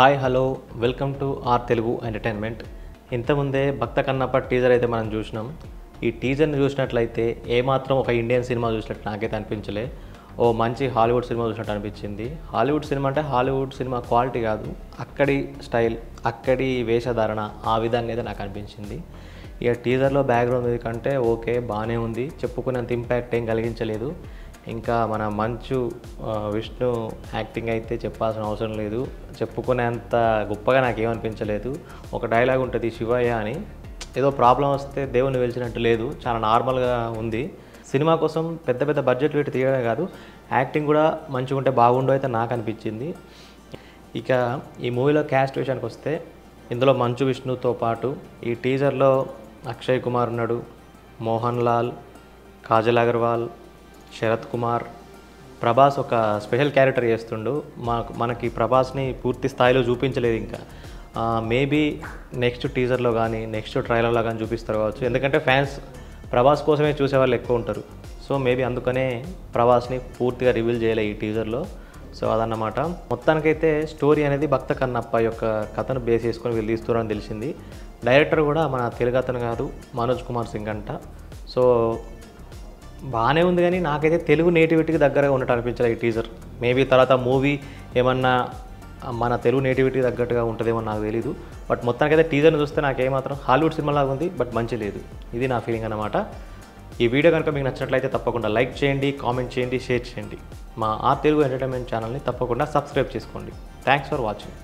Hi hello welcome to our Telugu entertainment. ఇంతకుముందే Bhakta Kannappa teaser అయితే మనం చూసినాం. ఈ టీజర్ని చూసినట్లయితే ఏమాత్రం ఒక ఇండియన్ సినిమా చూసినట్టు నాకైతే అనిపించలే. ఓ మంచి హాలీవుడ్ సినిమా చూసినట్టు అనిపించింది. హాలీవుడ్ సినిమా అంటే హాలీవుడ్ సినిమా క్వాలిటీ కాదు, అక్కడి స్టైల్, అక్కడి వేషధారణ ఆ విధంగా అయితే నాకు అనిపించింది. ఇక టీజర్లో బ్యాక్గ్రౌండ్ మ్యూజిక్ అంటే ఓకే బాగానే ఉంది, చెప్పుకునేంత ఇంపాక్ట్ ఏం కలిగించలేదు. ఇంకా మన మంచు విష్ణు యాక్టింగ్ అయితే చెప్పాల్సిన అవసరం లేదు, చెప్పుకునేంత గొప్పగా నాకేమనిపించలేదు. ఒక డైలాగ్ ఉంటుంది శివయ్య అని, ఏదో ప్రాబ్లం వస్తే దేవుని వెలిచినట్టు లేదు, చాలా నార్మల్గా ఉంది. సినిమా కోసం పెద్ద పెద్ద బడ్జెట్ పెట్టి తీయడమే కాదు, యాక్టింగ్ కూడా మంచిగా ఉంటే బాగుండు అయితే నాకు అనిపించింది. ఇక ఈ మూవీలో క్యాస్ట్ విషయానికి వస్తే ఇందులో మంచు విష్ణుతో పాటు ఈ టీజర్లో అక్షయ్ కుమార్ ఉన్నాడు, మోహన్ లాల్, కాజల్ అగర్వాల్, శరత్ కుమార్, ప్రభాస్ ఒక స్పెషల్ క్యారెక్టర్ చేస్తుండు. మనకి ప్రభాస్ని పూర్తి స్థాయిలో చూపించలేదు. ఇంకా మేబీ నెక్స్ట్ టీజర్లో కానీ నెక్స్ట్ ట్రైలర్లో కానీ చూపిస్తారు కావచ్చు, ఎందుకంటే ఫ్యాన్స్ ప్రభాస్ కోసమే చూసేవాళ్ళు ఎక్కువ ఉంటారు. సో మేబీ అందుకనే ప్రభాస్ని పూర్తిగా రివీల్ చేయలే ఈ టీజర్లో. సో అదన్నమాట. మొత్తానికైతే స్టోరీ అనేది భక్త కన్నప్ప యొక్క కథను బేస్ చేసుకొని వీళ్ళు తీస్తున్నారని తెలిసింది. డైరెక్టర్ కూడా మన తెలుగు అతను కాదు, మనోజ్ కుమార్ సింగ్ అంట. సో బాగానే ఉంది, కానీ నాకైతే తెలుగు నేటివిటీకి దగ్గరగా ఉన్నట్టు అనిపించాలి ఈ టీజర్. మేబీ తర్వాత మూవీ ఏమన్నా మన తెలుగు నేటివిటీకి తగ్గట్టుగా ఉంటుందేమో నాకు తెలీదు. బట్ మొత్తానికైతే టీజర్ని చూస్తే నాకు ఏమాత్రం హాలీవుడ్ సినిమాలాగా ఉంది, బట్ మంచి లేదు. ఇది నా ఫీలింగ్ అన్నమాట. ఈ వీడియో కనుక మీకు నచ్చినట్లయితే తప్పకుండా లైక్ చేయండి, కామెంట్ చేయండి, షేర్ చేయండి. మా ఆర్ తెలుగు ఎంటర్టైన్మెంట్ ఛానల్ని తప్పకుండా సబ్స్క్రైబ్ చేసుకోండి. Thanks for watching.